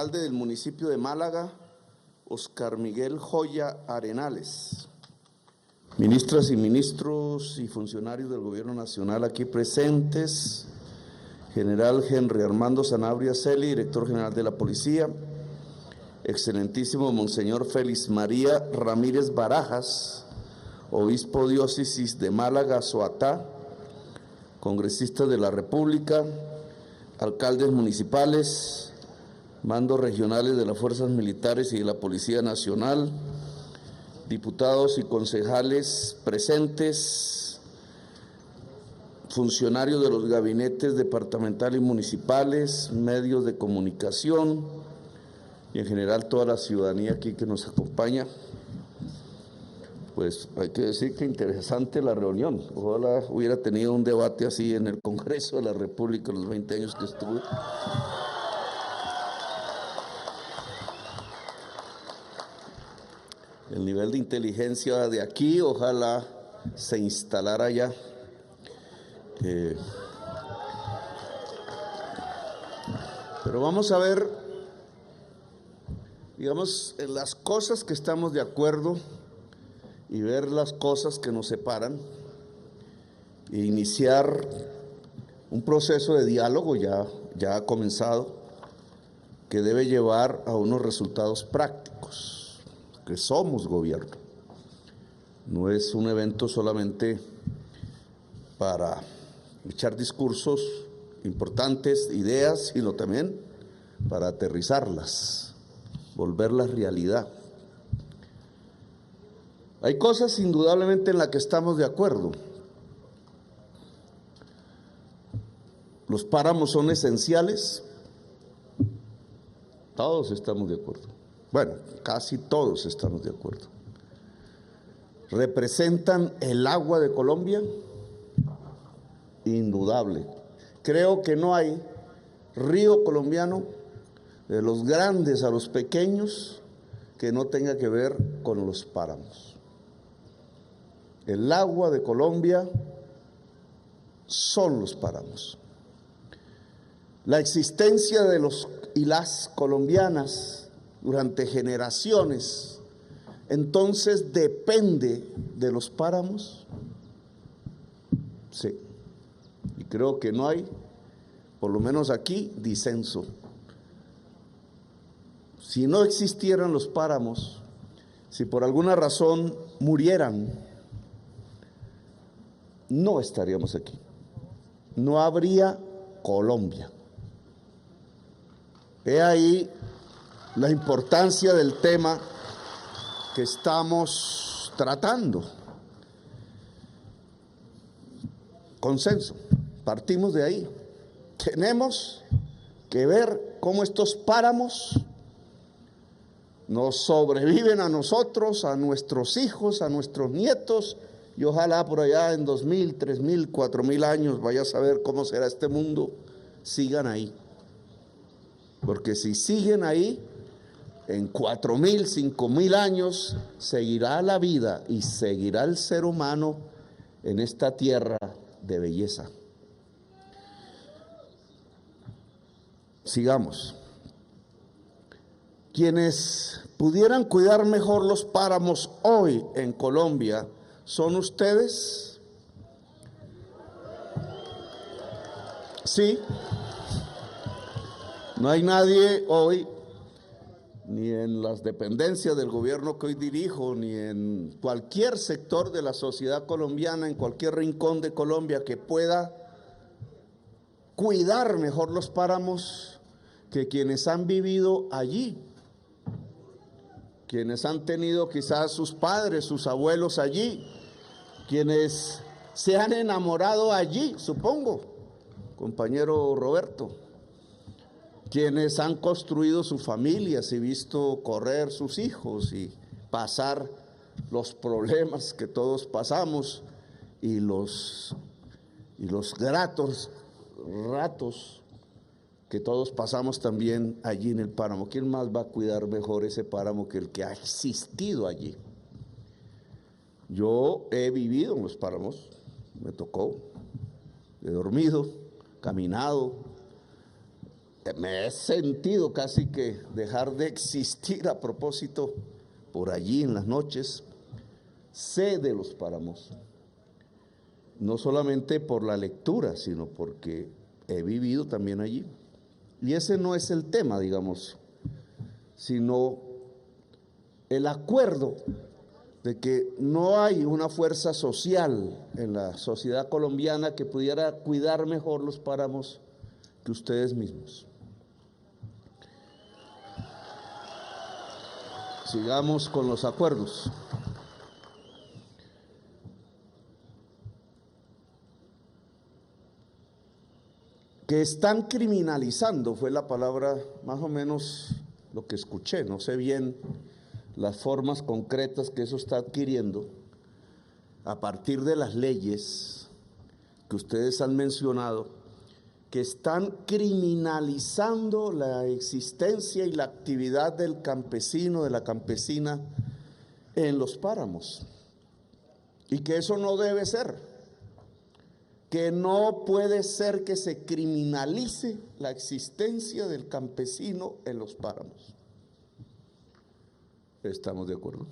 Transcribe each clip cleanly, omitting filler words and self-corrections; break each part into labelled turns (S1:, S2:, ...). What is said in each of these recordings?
S1: alcalde del municipio de Málaga, Oscar Miguel Joya Arenales. Ministras y ministros y funcionarios del Gobierno Nacional aquí presentes, General Henry Armando Sanabria Celi, Director General de la Policía, Excelentísimo Monseñor Félix María Ramírez Barajas, Obispo Diócesis de Málaga, Soatá, congresistas de la República, alcaldes municipales, mandos regionales de las fuerzas militares y de la Policía Nacional, diputados y concejales presentes, funcionarios de los gabinetes departamental y municipales, medios de comunicación y en general toda la ciudadanía aquí que nos acompaña. Pues hay que decir que interesante la reunión. Ojalá hubiera tenido un debate así en el Congreso de la República en los 20 años que estuve. El nivel de inteligencia de aquí, ojalá se instalara allá. Pero vamos a ver, digamos, en las cosas que estamos de acuerdo y ver las cosas que nos separan e iniciar un proceso de diálogo ya ha comenzado, que debe llevar a unos resultados prácticos, que somos gobierno. No es un evento solamente para echar discursos importantes, ideas, sino también para aterrizarlas, volverlas realidad. Hay cosas indudablemente en las que estamos de acuerdo. Los páramos son esenciales. Todos estamos de acuerdo. Bueno, casi todos estamos de acuerdo. ¿Representan el agua de Colombia? Indudable. Creo que no hay río colombiano, de los grandes a los pequeños, que no tenga que ver con los páramos. El agua de Colombia son los páramos. La existencia de los y las colombianas durante generaciones, entonces depende de los páramos. Sí, y creo que no hay, por lo menos aquí, disenso. Si no existieran los páramos, si por alguna razón murieran, no estaríamos aquí. No habría Colombia. He ahí la importancia del tema que estamos tratando. Consenso. Partimos de ahí. Tenemos que ver cómo estos páramos nos sobreviven a nosotros, a nuestros hijos, a nuestros nietos, y ojalá por allá en 2000, 3000, 4000 años, vaya a saber cómo será este mundo, sigan ahí. Porque si siguen ahí, en 4000, 5000 años, seguirá la vida y seguirá el ser humano en esta tierra de belleza. Sigamos. Quienes pudieran cuidar mejor los páramos hoy en Colombia, ¿son ustedes? Sí. No hay nadie hoy, ni en las dependencias del gobierno que hoy dirijo, ni en cualquier sector de la sociedad colombiana, en cualquier rincón de Colombia, que pueda cuidar mejor los páramos que quienes han vivido allí, quienes han tenido quizás sus padres, sus abuelos allí, quienes se han enamorado allí, supongo, compañero Roberto, quienes han construido sus familias y visto correr sus hijos y pasar los problemas que todos pasamos y los gratos ratos que todos pasamos también allí en el páramo. ¿Quién más va a cuidar mejor ese páramo que el que ha existido allí? Yo he vivido en los páramos, me tocó, he dormido, caminado, me he sentido casi que dejar de existir a propósito por allí en las noches. Sé de los páramos, no solamente por la lectura, sino porque he vivido también allí. Y ese no es el tema, digamos, sino el acuerdo de que no hay una fuerza social en la sociedad colombiana que pudiera cuidar mejor los páramos que ustedes mismos. Sigamos con los acuerdos. Que están criminalizando, fue la palabra más o menos lo que escuché, no sé bien las formas concretas que eso está adquiriendo a partir de las leyes que ustedes han mencionado, que están criminalizando la existencia y la actividad del campesino, de la campesina en los páramos, y que eso no debe ser. Que no puede ser que se criminalice la existencia del campesino en los páramos. ¿Estamos de acuerdo?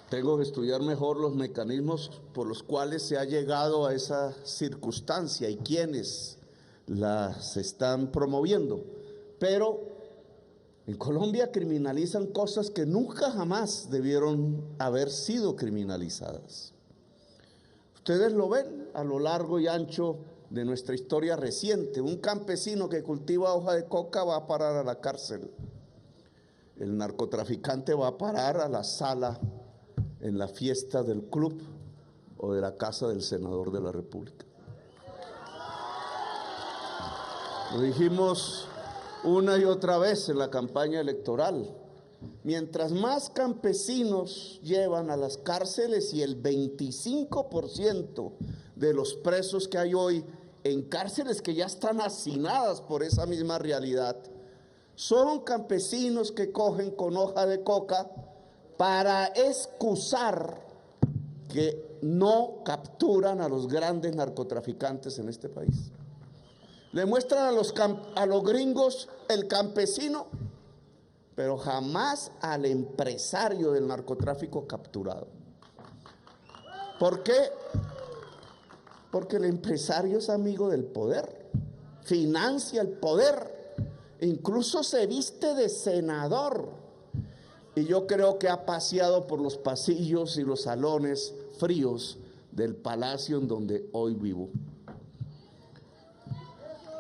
S1: Tengo que estudiar mejor los mecanismos por los cuales se ha llegado a esa circunstancia y quiénes las están promoviendo. Pero en Colombia criminalizan cosas que nunca jamás debieron haber sido criminalizadas. Ustedes lo ven a lo largo y ancho de nuestra historia reciente. Un campesino que cultiva hoja de coca va a parar a la cárcel. El narcotraficante va a parar a la sala en la fiesta del club o de la casa del senador de la República. Lo dijimos una y otra vez en la campaña electoral. Mientras más campesinos llevan a las cárceles, y el 25% de los presos que hay hoy en cárceles que ya están hacinadas por esa misma realidad, son campesinos que cogen con hoja de coca para excusar que no capturan a los grandes narcotraficantes en este país. Le muestran a los gringos el campesino, pero jamás al empresario del narcotráfico capturado. ¿Por qué? Porque el empresario es amigo del poder, financia el poder, incluso se viste de senador. Y yo creo que ha paseado por los pasillos y los salones fríos del palacio en donde hoy vivo.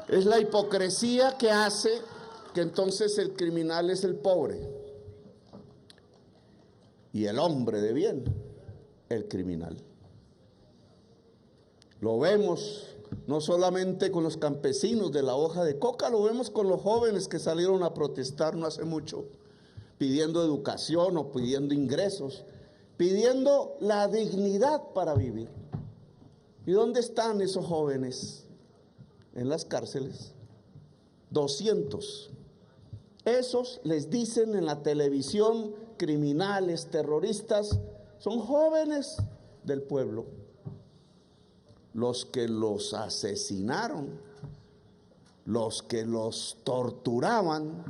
S1: Es la hipocresía que hace que entonces el criminal es el pobre y el hombre de bien, el criminal. Lo vemos no solamente con los campesinos de la hoja de coca, lo vemos con los jóvenes que salieron a protestar no hace mucho, pidiendo educación o pidiendo ingresos, pidiendo la dignidad para vivir. ¿Y dónde están esos jóvenes? En las cárceles. 200. Esos les dicen en la televisión criminales, terroristas, son jóvenes del pueblo. Los que los asesinaron, los que los torturaban,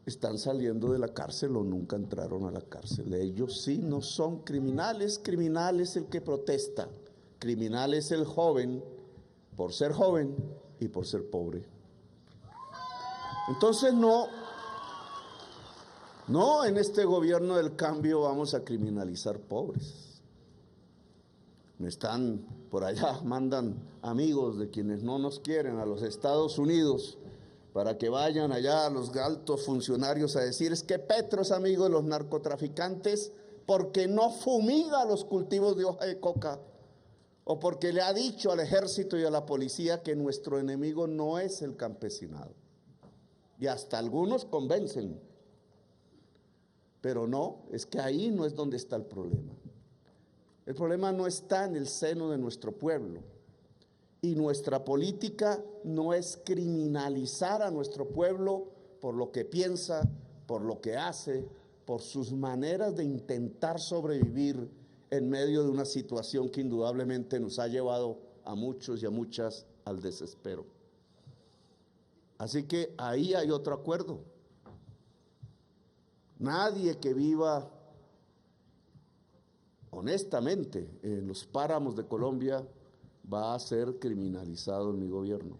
S1: están saliendo de la cárcel o nunca entraron a la cárcel. Ellos sí no son criminales. Criminal es el que protesta. Criminal es el joven por ser joven y por ser pobre. Entonces no, en este gobierno del cambio vamos a criminalizar pobres. Me están por allá, mandan amigos de quienes no nos quieren a los Estados Unidos para que vayan allá a los altos funcionarios a decir: es que Petro es amigo de los narcotraficantes porque no fumiga los cultivos de hoja de coca, o porque le ha dicho al ejército y a la policía que nuestro enemigo no es el campesinado. Y hasta algunos convencen, pero no, es que ahí no es donde está el problema. El problema no está en el seno de nuestro pueblo, y nuestra política no es criminalizar a nuestro pueblo por lo que piensa, por lo que hace, por sus maneras de intentar sobrevivir en medio de una situación que indudablemente nos ha llevado a muchos y a muchas al desespero. Así que ahí hay otro acuerdo. Nadie que viva honestamente en los páramos de Colombia va a ser criminalizado en mi gobierno.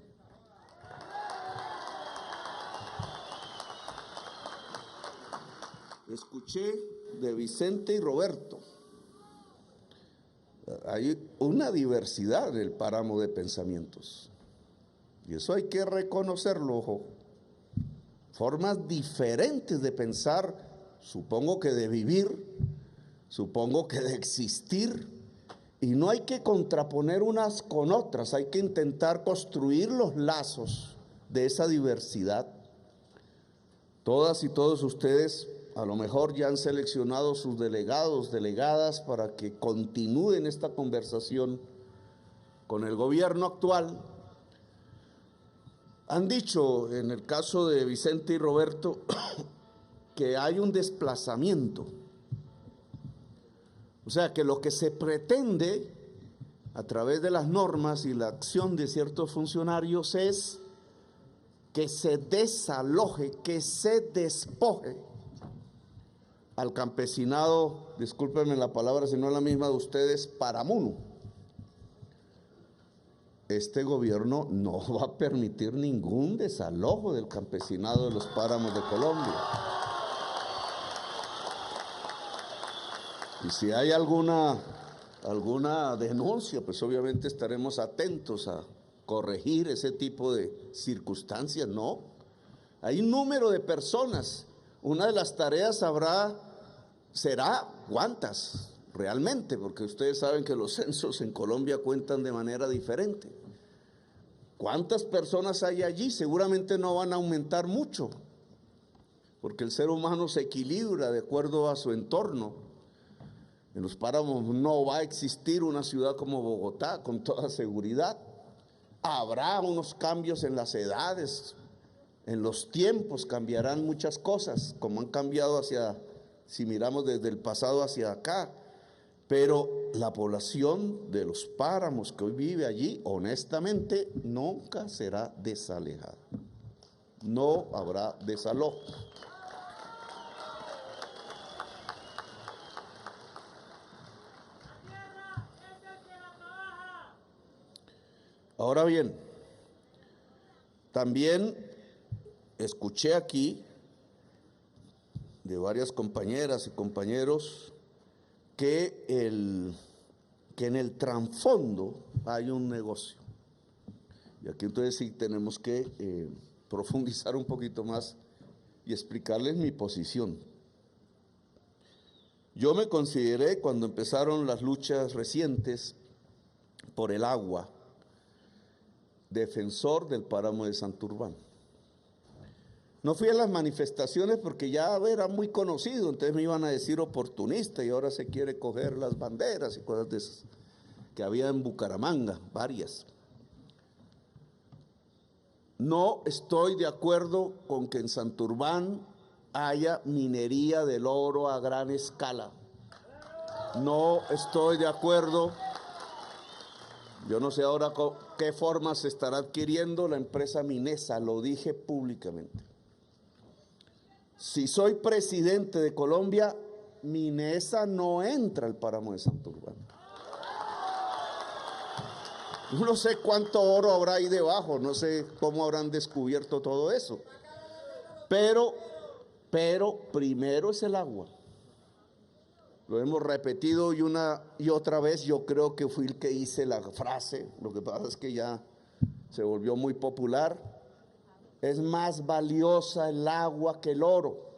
S1: Escuché de Vicente y Roberto. Hay una diversidad en el páramo de pensamientos. Y eso hay que reconocerlo, ojo. Formas diferentes de pensar, supongo que de vivir, supongo que de existir. Y no hay que contraponer unas con otras, hay que intentar construir los lazos de esa diversidad. Todas y todos ustedes a lo mejor ya han seleccionado sus delegados, delegadas para que continúen esta conversación con el gobierno actual. Han dicho, en el caso de Vicente y Roberto, que hay un desplazamiento. O sea, que lo que se pretende a través de las normas y la acción de ciertos funcionarios es que se desaloje, que se despoje al campesinado, discúlpenme la palabra, si no es la misma de ustedes, paramuno. Este gobierno no va a permitir ningún desalojo del campesinado de los páramos de Colombia. Y si hay alguna denuncia, pues obviamente estaremos atentos a corregir ese tipo de circunstancias, ¿no? Hay un número de personas. Una de las tareas será cuántas realmente, porque ustedes saben que los censos en Colombia cuentan de manera diferente. ¿Cuántas personas hay allí? Seguramente no van a aumentar mucho, porque el ser humano se equilibra de acuerdo a su entorno. En los páramos no va a existir una ciudad como Bogotá, con toda seguridad. Habrá unos cambios en las edades, en los tiempos cambiarán muchas cosas, como han cambiado si miramos desde el pasado hacia acá. Pero la población de los páramos que hoy vive allí, honestamente, nunca será desalejada. No habrá desalojo. Ahora bien, también escuché aquí de varias compañeras y compañeros que en el trasfondo hay un negocio. Y aquí entonces sí tenemos que profundizar un poquito más y explicarles mi posición. Yo me consideré, cuando empezaron las luchas recientes por el agua, defensor del páramo de Santurbán. No fui a las manifestaciones porque ya era muy conocido, entonces me iban a decir oportunista y ahora se quiere coger las banderas y cosas de esas que había en Bucaramanga, varias. No estoy de acuerdo con que en Santurbán haya minería del oro a gran escala. No estoy de acuerdo. Yo no sé ahora qué forma se estará adquiriendo la empresa Minesa, lo dije públicamente. Si soy presidente de Colombia, Minesa no entra al páramo de Santurbán. No sé cuánto oro habrá ahí debajo, no sé cómo habrán descubierto todo eso. Pero primero es el agua. Lo hemos repetido y una y otra vez. Yo creo que fui el que hice la frase. Lo que pasa es que ya se volvió muy popular. Es más valiosa el agua que el oro.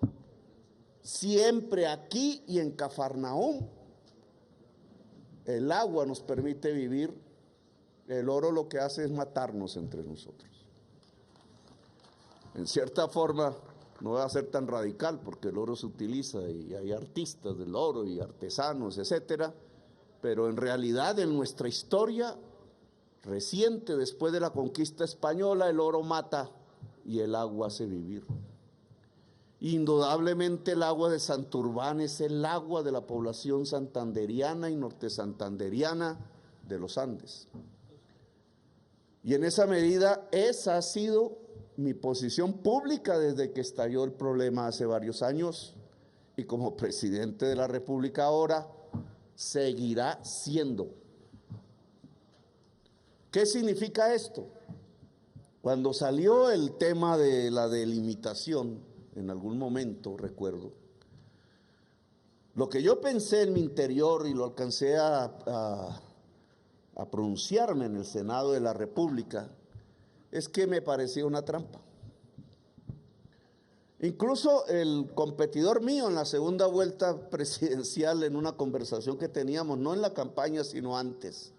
S1: Siempre aquí y en Cafarnaúm, el agua nos permite vivir. El oro lo que hace es matarnos entre nosotros. En cierta forma, no va a ser tan radical porque el oro se utiliza y hay artistas del oro y artesanos, etcétera, pero en realidad en nuestra historia reciente, después de la conquista española, el oro mata y el agua hace vivir. Indudablemente el agua de Santurbán es el agua de la población santanderiana y norte santanderiana de los Andes. Y en esa medida esa ha sido mi posición pública desde que estalló el problema hace varios años, y como presidente de la República ahora seguirá siendo. ¿Qué significa esto? Cuando salió el tema de la delimitación, en algún momento recuerdo, lo que yo pensé en mi interior y lo alcancé a pronunciarme en el Senado de la República, es que me parecía una trampa. Incluso el competidor mío en la segunda vuelta presidencial, en una conversación que teníamos, no en la campaña sino antes,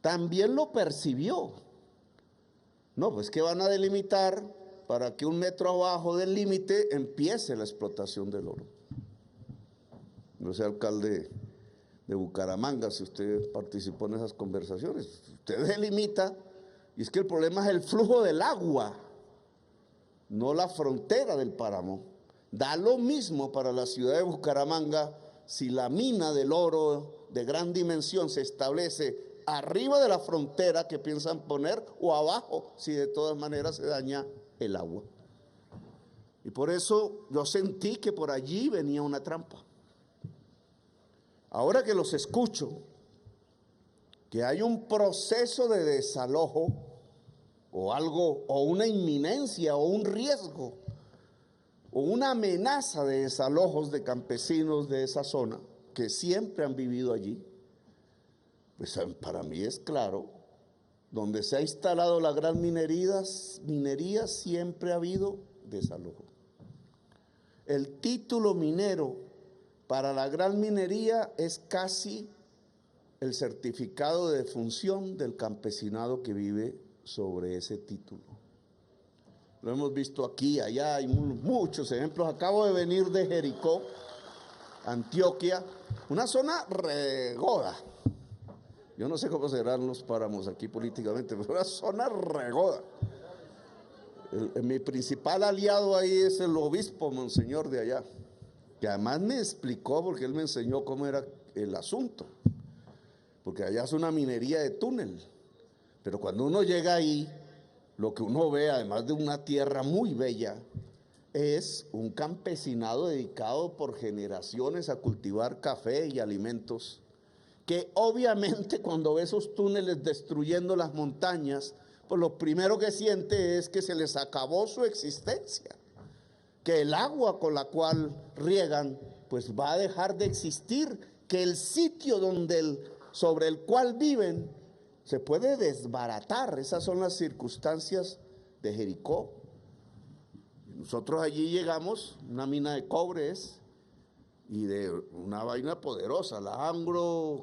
S1: también lo percibió. No, pues que van a delimitar para que 1 metro abajo del límite empiece la explotación del oro. Yo soy alcalde de Bucaramanga, si usted participó en esas conversaciones, usted delimita, y es que el problema es el flujo del agua, no la frontera del páramo. Da lo mismo para la ciudad de Bucaramanga si la mina del oro de gran dimensión se establece arriba de la frontera que piensan poner o abajo, si de todas maneras se daña el agua. Y por eso yo sentí que por allí venía una trampa. Ahora que los escucho, que hay un proceso de desalojo o algo, o una inminencia o un riesgo o una amenaza de desalojos de campesinos de esa zona que siempre han vivido allí, pues para mí es claro, donde se ha instalado la gran minería siempre ha habido desalojo. El título minero para la gran minería es casi el certificado de defunción del campesinado que vive sobre ese título. Lo hemos visto aquí, allá, hay muchos ejemplos. Acabo de venir de Jericó, Antioquia, una zona regoda. Yo no sé cómo serán los páramos aquí políticamente, pero una zona regoda. Mi principal aliado ahí es el obispo monseñor de allá, que además me explicó, porque él me enseñó cómo era el asunto, porque allá es una minería de túnel, pero cuando uno llega ahí, lo que uno ve, además de una tierra muy bella, es un campesinado dedicado por generaciones a cultivar café y alimentos, que obviamente cuando ve esos túneles destruyendo las montañas, pues lo primero que siente es que se les acabó su existencia, que el agua con la cual riegan pues va a dejar de existir, que el sitio sobre el cual viven se puede desbaratar. Esas son las circunstancias de Jericó. Nosotros allí llegamos, una mina de cobre y de una vaina poderosa, la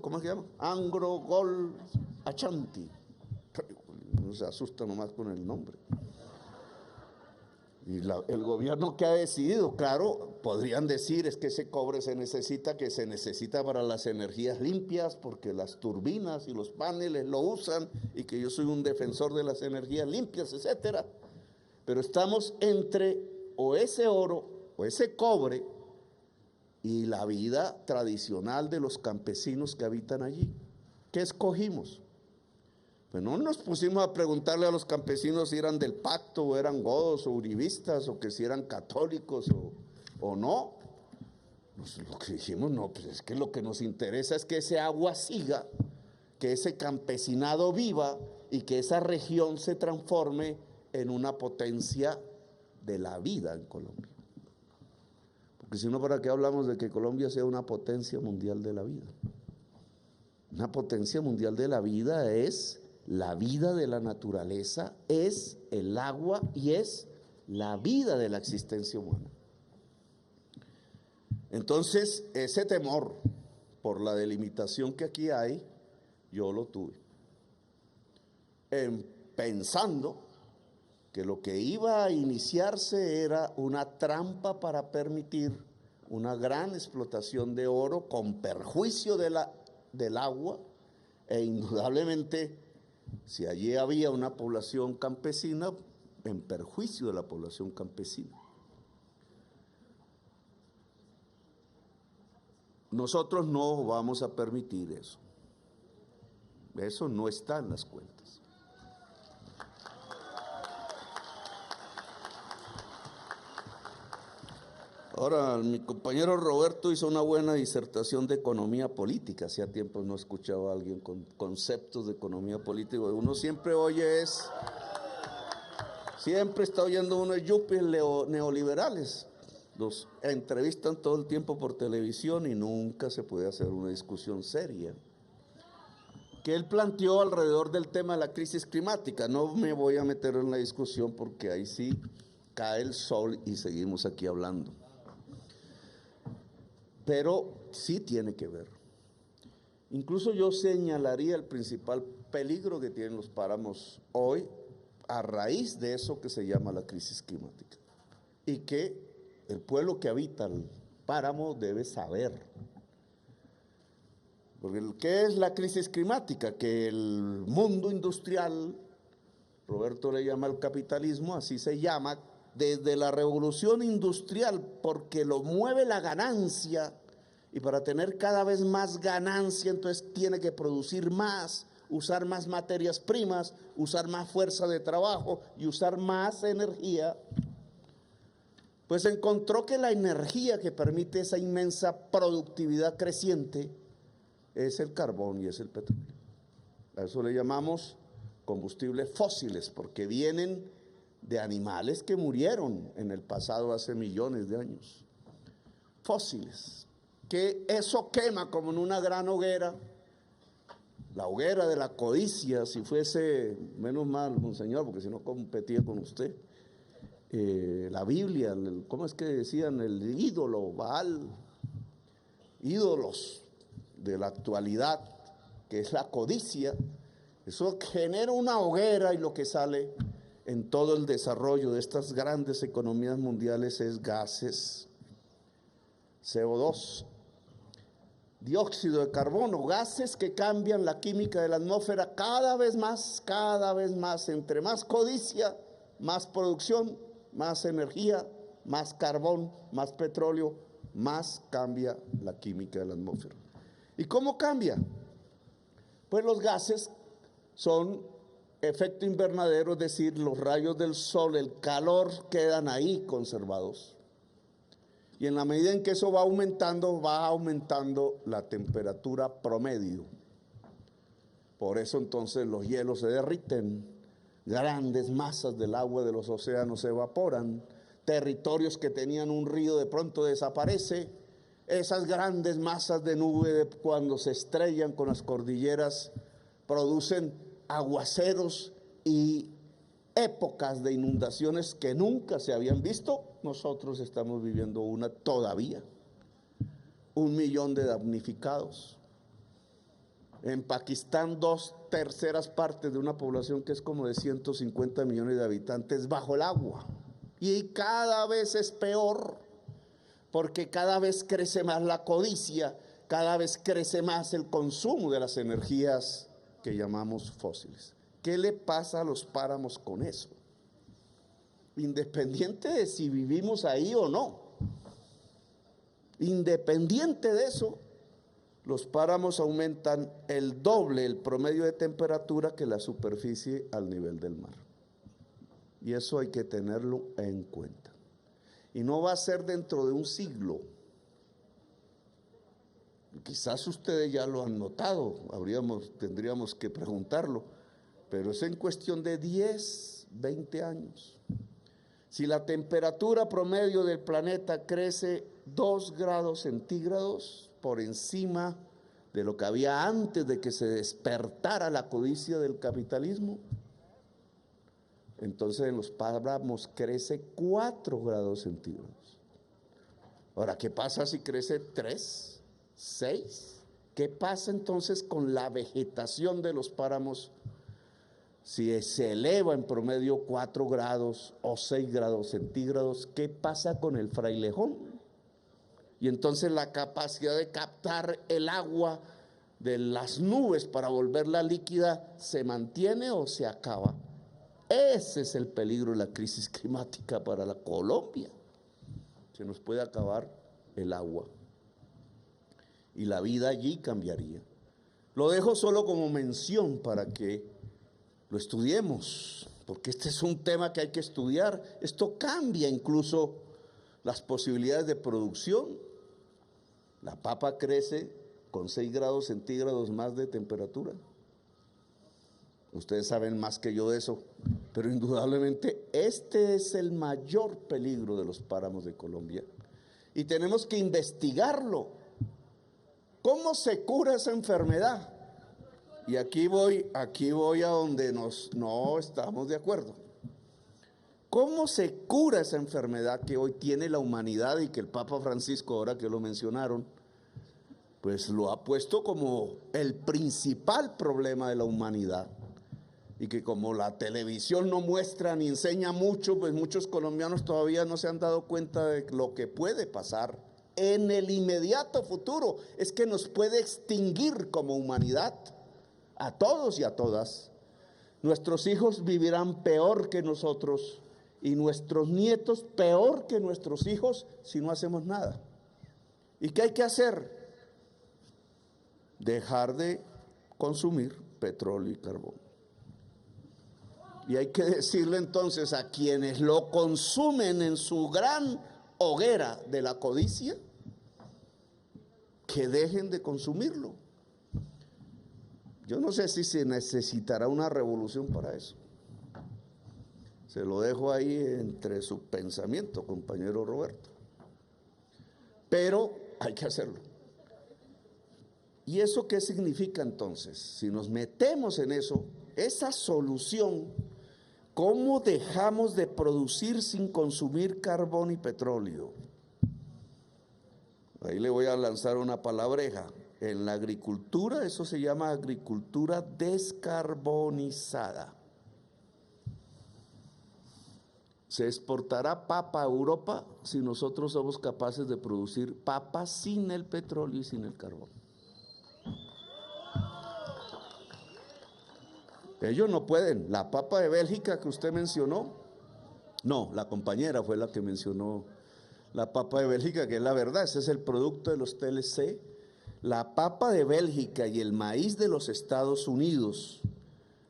S1: ¿cómo se llama? Anglo Gold Ashanti. No se asusta nomás con el nombre. Y el gobierno que ha decidido, claro, podrían decir es que ese cobre se necesita para las energías limpias, porque las turbinas y los paneles lo usan, y que yo soy un defensor de las energías limpias, etcétera. Pero estamos entre o ese oro o ese cobre y la vida tradicional de los campesinos que habitan allí. ¿Qué escogimos? Pues no nos pusimos a preguntarle a los campesinos si eran del pacto o eran godos o uribistas, o que si eran católicos o no. Lo que dijimos, no, pues es que lo que nos interesa es que ese agua siga, que ese campesinado viva y que esa región se transforme en una potencia de la vida en Colombia. Porque si no, ¿para qué hablamos de que Colombia sea una potencia mundial de la vida? Una potencia mundial de la vida es la vida de la naturaleza, es el agua y es la vida de la existencia humana. Entonces, ese temor por la delimitación que aquí hay, yo lo tuve, pensando que lo que iba a iniciarse era una trampa para permitir una gran explotación de oro con perjuicio del agua, e indudablemente, si allí había una población campesina, en perjuicio de la población campesina. Nosotros no vamos a permitir eso. Eso no está en las cuentas. Ahora, mi compañero Roberto hizo una buena disertación de economía política. Hacía tiempo no escuchaba a alguien con conceptos de economía política. Uno siempre siempre está oyendo unos yuppies neoliberales. Los entrevistan todo el tiempo por televisión y nunca se puede hacer una discusión seria que él planteó alrededor del tema de la crisis climática. No me voy a meter en la discusión porque ahí sí cae el sol y seguimos aquí hablando. Pero sí tiene que ver. Incluso yo señalaría el principal peligro que tienen los páramos hoy a raíz de eso que se llama la crisis climática. Y que el pueblo que habita el páramo debe saber. Porque ¿qué es la crisis climática? Que el mundo industrial, Roberto le llama el capitalismo, así se llama, desde la revolución industrial, porque lo mueve la ganancia, y para tener cada vez más ganancia, entonces tiene que producir más, usar más materias primas, usar más fuerza de trabajo y usar más energía. Pues encontró que la energía que permite esa inmensa productividad creciente es el carbón y es el petróleo. A eso le llamamos combustibles fósiles, porque vienen de animales que murieron en el pasado hace millones de años. Fósiles, que eso quema como en una gran hoguera, la hoguera de la codicia. Si fuese, menos mal, monseñor, porque si no competía con usted. La Biblia, ¿cómo es que decían? El ídolo, Baal, ídolos de la actualidad, que es la codicia. Eso genera una hoguera y lo que sale en todo el desarrollo de estas grandes economías mundiales es gases, CO2, dióxido de carbono, gases que cambian la química de la atmósfera cada vez más, entre más codicia, más producción, más energía, más carbón, más petróleo, más cambia la química de la atmósfera. ¿Y cómo cambia? Pues los gases son efecto invernadero, es decir, los rayos del sol, el calor quedan ahí conservados. Y en la medida en que eso va aumentando la temperatura promedio. Por eso entonces los hielos se derriten, grandes masas del agua de los océanos se evaporan, territorios que tenían un río de pronto desaparece. Esas grandes masas de nube cuando se estrellan con las cordilleras producen aguaceros y épocas de inundaciones que nunca se habían visto. Nosotros estamos viviendo una todavía. 1 millón de damnificados. En Pakistán, 2/3 partes de una población que es como de 150 millones de habitantes bajo el agua. Y cada vez es peor, porque cada vez crece más la codicia, cada vez crece más el consumo de las energías que llamamos fósiles. ¿Qué le pasa a los páramos con eso? Independiente de si vivimos ahí o no, independiente de eso, los páramos aumentan el doble el promedio de temperatura que la superficie al nivel del mar. Y eso hay que tenerlo en cuenta. Y no va a ser dentro de un siglo. Quizás ustedes ya lo han notado, tendríamos que preguntarlo, pero es en cuestión de 10, 20 años. Si la temperatura promedio del planeta crece 2 grados centígrados por encima de lo que había antes de que se despertara la codicia del capitalismo, entonces en los páramos crece 4 grados centígrados. Ahora, ¿qué pasa si crece 3, 6? ¿Qué pasa entonces con la vegetación de los páramos si se eleva en promedio 4 grados o 6 grados centígrados? ¿Qué pasa con el frailejón? Y entonces la capacidad de captar el agua de las nubes para volverla líquida, ¿se mantiene o se acaba? Ese es el peligro de la crisis climática para la Colombia. Se nos puede acabar el agua. y la vida allí cambiaría. Lo dejo solo como mención para que lo estudiemos, porque este es un tema que hay que estudiar. Esto cambia incluso las posibilidades de producción. La papa crece con 6 grados centígrados más de temperatura. Ustedes saben más que yo de eso, pero indudablemente este es el mayor peligro de los páramos de Colombia. Y tenemos que investigarlo. ¿Cómo se cura esa enfermedad? Y aquí voy a donde no estamos de acuerdo. ¿Cómo se cura esa enfermedad que hoy tiene la humanidad y que el Papa Francisco, ahora que lo mencionaron, pues lo ha puesto como el principal problema de la humanidad? Y que como la televisión no muestra ni enseña mucho, pues muchos colombianos todavía no se han dado cuenta de lo que puede pasar en el inmediato futuro. Es que nos puede extinguir como humanidad, a todos y a todas. Nuestros hijos vivirán peor que nosotros y nuestros nietos peor que nuestros hijos si no hacemos nada. ¿Y qué hay que hacer? Dejar de consumir petróleo y carbón. Y hay que decirle entonces a quienes lo consumen en su gran hoguera de la codicia, que dejen de consumirlo. Yo no sé si se necesitará una revolución para eso. Se lo dejo ahí entre su pensamiento, compañero Roberto. Pero hay que hacerlo. ¿Y eso qué significa entonces? Si nos metemos en eso, esa solución, ¿cómo dejamos de producir sin consumir carbón y petróleo? Ahí le voy a lanzar una palabreja. En la agricultura, eso se llama agricultura descarbonizada. Se exportará papa a Europa si nosotros somos capaces de producir papa sin el petróleo y sin el carbón. Ellos no pueden. La papa de Bélgica que usted mencionó, no, la compañera fue la que mencionó la papa de Bélgica, que es la verdad, ese es el producto de los TLC. La papa de Bélgica y el maíz de los Estados Unidos,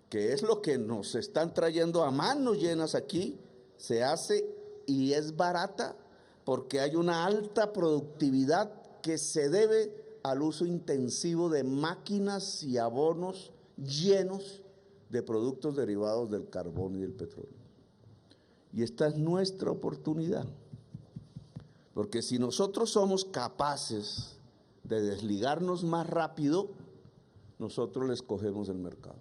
S1: que es lo que nos están trayendo a manos llenas aquí, se hace y es barata porque hay una alta productividad que se debe al uso intensivo de máquinas y abonos llenos de productos derivados del carbón y del petróleo. Y esta es nuestra oportunidad, porque si nosotros somos capaces de desligarnos más rápido, nosotros les cogemos el mercado.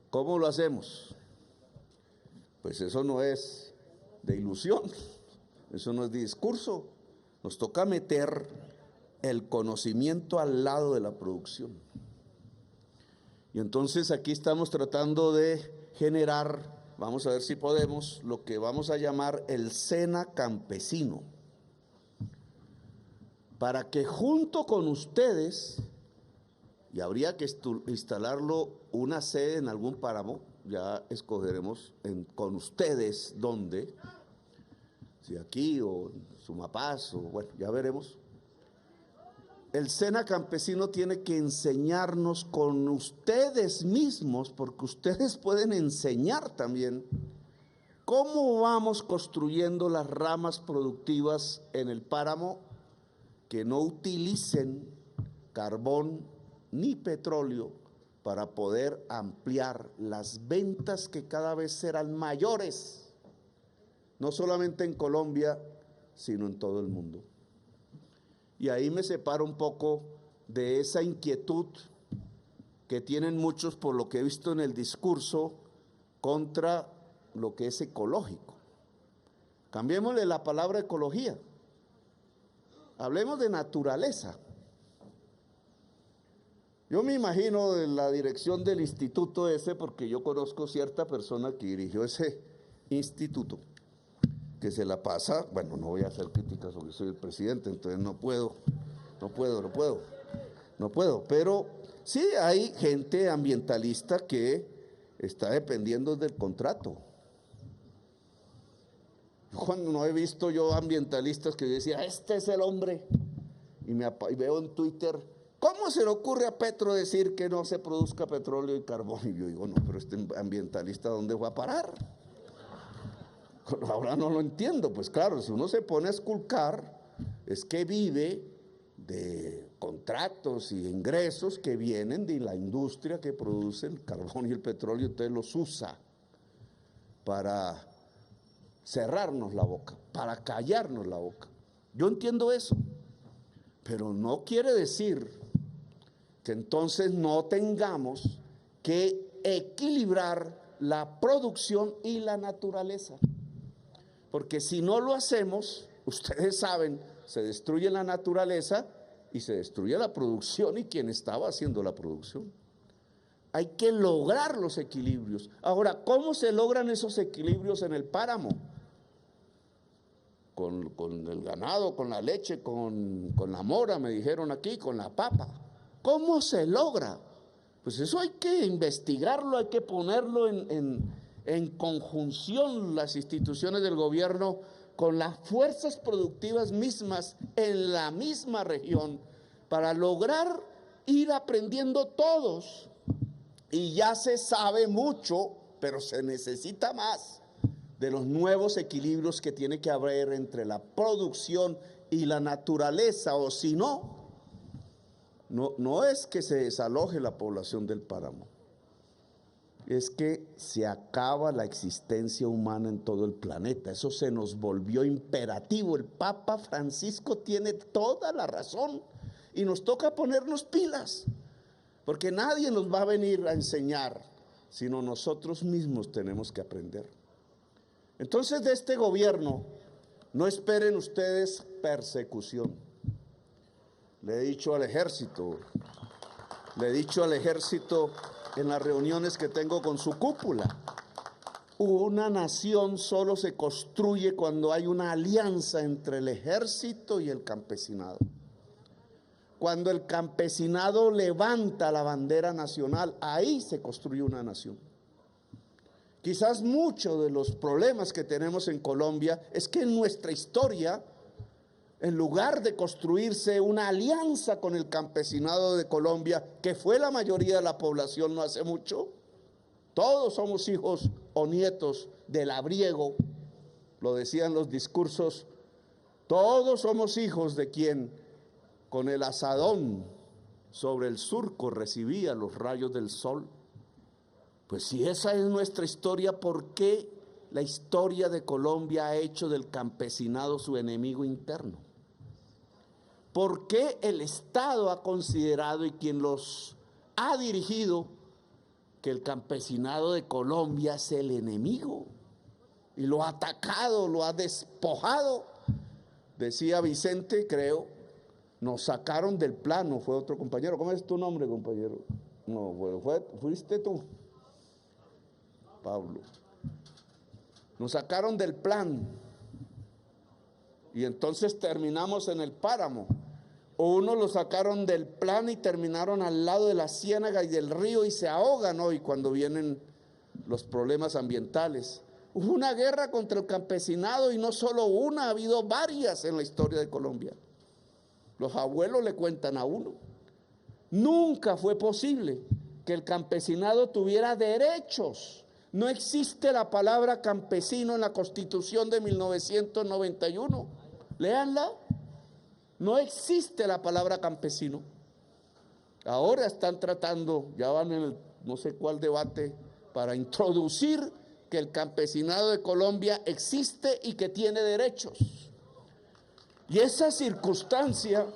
S1: ¿Cómo lo hacemos? Pues eso no es de ilusión, eso no es de discurso. Nos toca meter el conocimiento al lado de la producción. Y entonces aquí estamos tratando de generar, vamos a ver si podemos, lo que vamos a llamar el SENA campesino, para que junto con ustedes, y habría que instalarlo una sede en algún páramo, ya escogeremos con ustedes dónde, si aquí o en Sumapaz, o bueno, ya veremos. El SENA campesino tiene que enseñarnos con ustedes mismos, porque ustedes pueden enseñar también cómo vamos construyendo las ramas productivas en el páramo que no utilicen carbón ni petróleo para poder ampliar las ventas que cada vez serán mayores, no solamente en Colombia, sino en todo el mundo. Y ahí me separo un poco de esa inquietud que tienen muchos por lo que he visto en el discurso contra lo que es ecológico. Cambiémosle la palabra ecología. Hablemos de naturaleza. Yo me imagino de la dirección del instituto ese, porque yo conozco cierta persona que dirigió ese instituto, que se la pasa, bueno, no voy a hacer críticas porque soy el presidente, entonces no puedo, pero sí hay gente ambientalista que está dependiendo del contrato. Cuando no he visto yo ambientalistas que decían, este es el hombre y veo en Twitter, ¿cómo se le ocurre a Petro decir que no se produzca petróleo y carbón? Y yo digo, no, pero este ambientalista, ¿dónde va a parar? Ahora no lo entiendo. Pues claro, si uno se pone a esculcar, es que vive de contratos y ingresos que vienen de la industria que produce el carbón y el petróleo, entonces los usa para cerrarnos la boca, para callarnos la boca. Yo entiendo eso, pero no quiere decir que entonces no tengamos que equilibrar la producción y la naturaleza. Porque si no lo hacemos, ustedes saben, se destruye la naturaleza y se destruye la producción y quien estaba haciendo la producción. Hay que lograr los equilibrios. Ahora, ¿cómo se logran esos equilibrios en el páramo? Con el ganado, con la leche, con la mora, me dijeron aquí, con la papa. ¿Cómo se logra? Pues eso hay que investigarlo, hay que ponerlo en conjunción las instituciones del gobierno con las fuerzas productivas mismas en la misma región para lograr ir aprendiendo todos. Y ya se sabe mucho, pero se necesita más de los nuevos equilibrios que tiene que haber entre la producción y la naturaleza, o si no, no es que se desaloje la población del páramo, es que se acaba la existencia humana en todo el planeta. Eso se nos volvió imperativo. El Papa Francisco tiene toda la razón y nos toca ponernos pilas, porque nadie nos va a venir a enseñar, sino nosotros mismos tenemos que aprender. Entonces, de este gobierno no esperen ustedes persecución. Le he dicho al ejército en las reuniones que tengo con su cúpula, una nación solo se construye cuando hay una alianza entre el ejército y el campesinado. Cuando el campesinado levanta la bandera nacional, ahí se construye una nación. Quizás muchos de los problemas que tenemos en Colombia es que en nuestra historia, en lugar de construirse una alianza con el campesinado de Colombia, que fue la mayoría de la población no hace mucho, todos somos hijos o nietos del labriego, lo decían los discursos, todos somos hijos de quien con el azadón sobre el surco recibía los rayos del sol. Pues si esa es nuestra historia, ¿por qué la historia de Colombia ha hecho del campesinado su enemigo interno? ¿Por qué el Estado ha considerado y quien los ha dirigido que el campesinado de Colombia es el enemigo? Y lo ha atacado, lo ha despojado. Decía Vicente, creo, nos sacaron del plano, fue otro compañero. ¿Cómo es tu nombre, compañero? No, bueno, fuiste tú, Pablo. Nos sacaron del plan y entonces terminamos en el páramo. O unos lo sacaron del plan y terminaron al lado de la ciénaga y del río y se ahogan hoy cuando vienen los problemas ambientales. Hubo una guerra contra el campesinado y no solo una, ha habido varias en la historia de Colombia. Los abuelos le cuentan a uno. Nunca fue posible que el campesinado tuviera derechos. No existe la palabra campesino en la Constitución de 1991. Léanla. No existe la palabra campesino. Ahora están tratando, ya van en el no sé cuál debate, para introducir que el campesinado de Colombia existe y que tiene derechos. Y esa circunstancia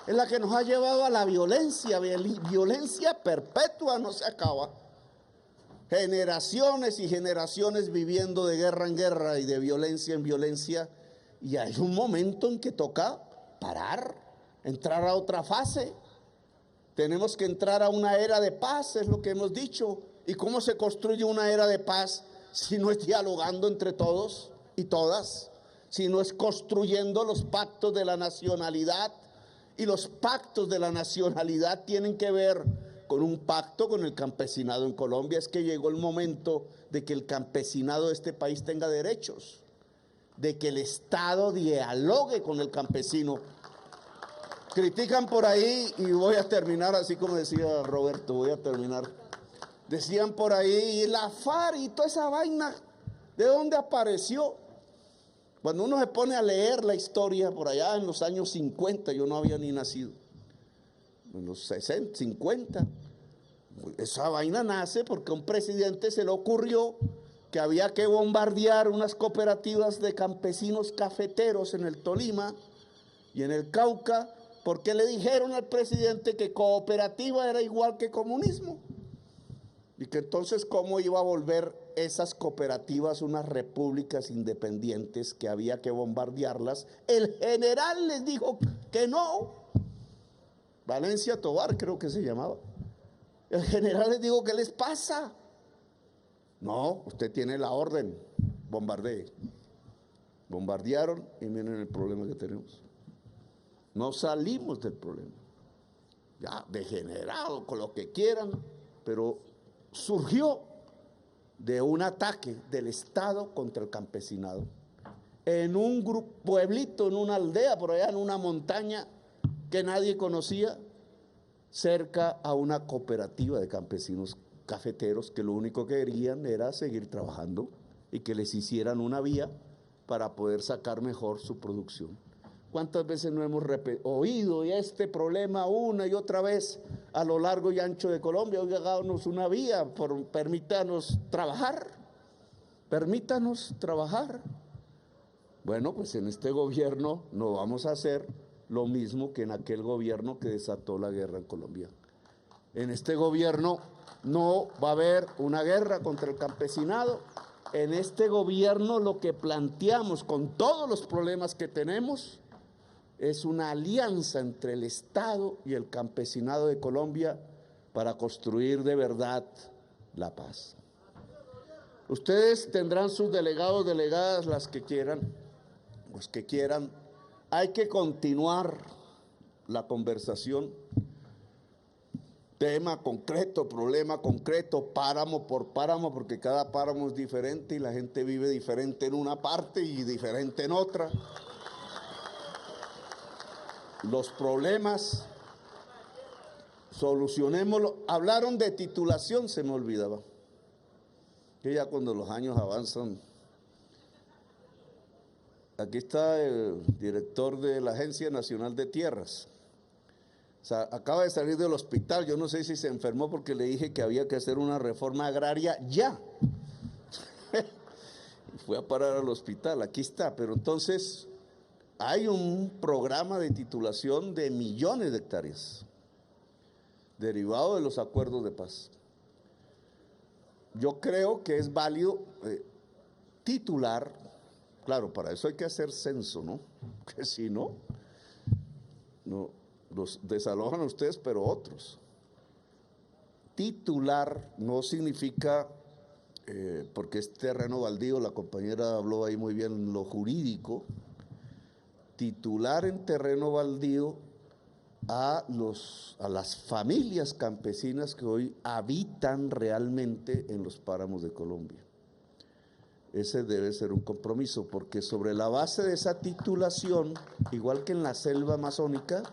S1: es la que nos ha llevado a la violencia. Violencia perpetua, no se acaba. Generaciones y generaciones viviendo de guerra en guerra y de violencia en violencia. Y hay un momento en que toca parar, entrar a otra fase. Tenemos que entrar a una era de paz, es lo que hemos dicho. ¿Y cómo se construye una era de paz si no es dialogando entre todos y todas? Si no es construyendo los pactos de la nacionalidad. Y los pactos de la nacionalidad tienen que ver con un pacto con el campesinado en Colombia. Es que llegó el momento de que el campesinado de este país tenga derechos, de que el Estado dialogue con el campesino. Critican por ahí, y voy a terminar así como decía Roberto, voy a terminar. Decían por ahí, y la FARC y toda esa vaina, ¿de dónde apareció? Cuando uno se pone a leer la historia por allá en los años 50, yo no había ni nacido, en los 60, 50, esa vaina nace porque a un presidente se le ocurrió que había que bombardear unas cooperativas de campesinos cafeteros en el Tolima y en el Cauca, porque le dijeron al presidente que cooperativa era igual que comunismo, y que entonces cómo iba a volver esas cooperativas unas repúblicas independientes, que había que bombardearlas. El general les dijo que no, Valencia Tovar creo que se llamaba. El general les dijo, ¿qué les pasa? No, usted tiene la orden, bombardee. Bombardearon y miren el problema que tenemos. No salimos del problema. Ya, degenerado, con lo que quieran, pero surgió de un ataque del Estado contra el campesinado. En un pueblito, en una aldea, por allá en una montaña que nadie conocía, cerca a una cooperativa de campesinos cafeteros que lo único que querían era seguir trabajando y que les hicieran una vía para poder sacar mejor su producción. ¿Cuántas veces no hemos oído este problema una y otra vez a lo largo y ancho de Colombia? Oiga, háganos una vía, permítanos trabajar, permítanos trabajar. Bueno, pues en este gobierno no vamos a hacer lo mismo que en aquel gobierno que desató la guerra en Colombia. En este gobierno no va a haber una guerra contra el campesinado. En este gobierno lo que planteamos, con todos los problemas que tenemos, es una alianza entre el Estado y el campesinado de Colombia para construir de verdad la paz. Ustedes tendrán sus delegados, delegadas, las que quieran, los que quieran. Hay que continuar la conversación, tema concreto, problema concreto, páramo por páramo, porque cada páramo es diferente y la gente vive diferente en una parte y diferente en otra. Los problemas, solucionémoslo. Hablaron de titulación, se me olvidaba, que ya cuando los años avanzan. Aquí está el director de la Agencia Nacional de Tierras. O sea, acaba de salir del hospital. Yo no sé si se enfermó porque le dije que había que hacer una reforma agraria ya. Fue a parar al hospital, aquí está. Pero entonces hay un programa de titulación de millones de hectáreas, derivado de los acuerdos de paz. Yo creo que es válido titular. Claro, para eso hay que hacer censo, ¿no? Que si no, los desalojan a ustedes, pero otros. Titular no significa, porque es terreno baldío, la compañera habló ahí muy bien lo jurídico, titular en terreno baldío a las familias campesinas que hoy habitan realmente en los páramos de Colombia. Ese debe ser un compromiso, porque sobre la base de esa titulación, igual que en la selva amazónica,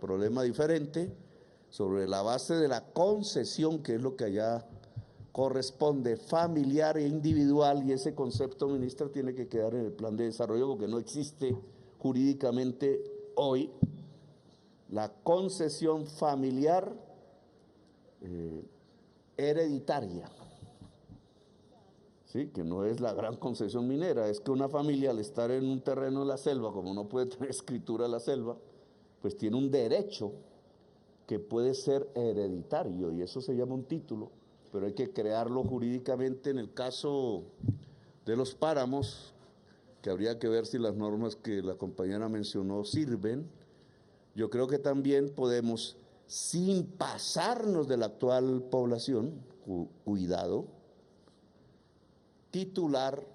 S1: problema diferente, sobre la base de la concesión, que es lo que allá corresponde, familiar e individual, y ese concepto, ministra, tiene que quedar en el plan de desarrollo porque no existe jurídicamente hoy. La concesión familiar hereditaria, ¿sí? Que no es la gran concesión minera, es que una familia al estar en un terreno de la selva, como no puede tener escritura de la selva, pues tiene un derecho que puede ser hereditario y eso se llama un título, pero hay que crearlo jurídicamente. En el caso de los páramos, que habría que ver si las normas que la compañera mencionó sirven. Yo creo que también podemos, sin pasarnos de la actual población, cuidado, titular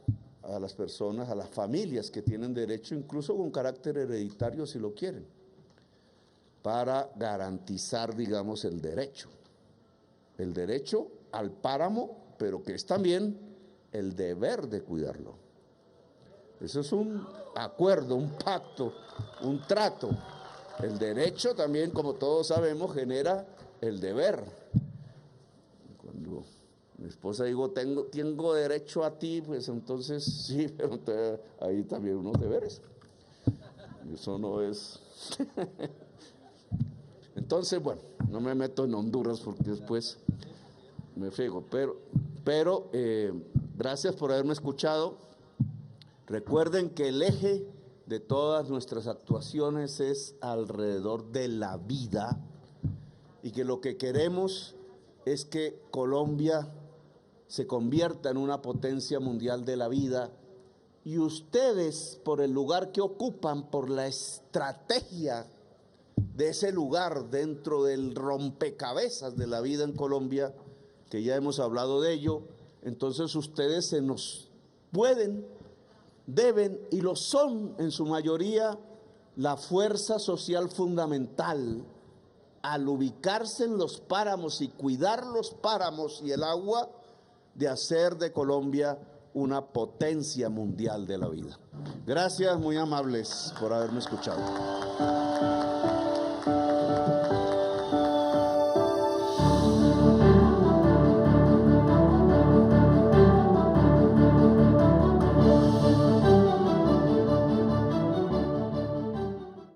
S1: a las personas, a las familias que tienen derecho, incluso con carácter hereditario si lo quieren, para garantizar, digamos, el derecho al páramo, pero que es también el deber de cuidarlo. Eso es un acuerdo, un pacto, un trato. El derecho también, como todos sabemos, genera el deber. Cuando mi esposa digo, tengo derecho a ti, pues entonces sí, pero hay también unos deberes. Eso no es... Entonces, bueno, no me meto en Honduras porque después me friego, pero gracias por haberme escuchado. Recuerden que el eje de todas nuestras actuaciones es alrededor de la vida y que lo que queremos es que Colombia se convierta en una potencia mundial de la vida, y ustedes, por el lugar que ocupan, por la estrategia de ese lugar dentro del rompecabezas de la vida en Colombia, que ya hemos hablado de ello, entonces ustedes se nos pueden, deben y lo son en su mayoría la fuerza social fundamental al ubicarse en los páramos y cuidar los páramos y el agua, de hacer de Colombia una potencia mundial de la vida. Gracias, muy amables, por haberme escuchado.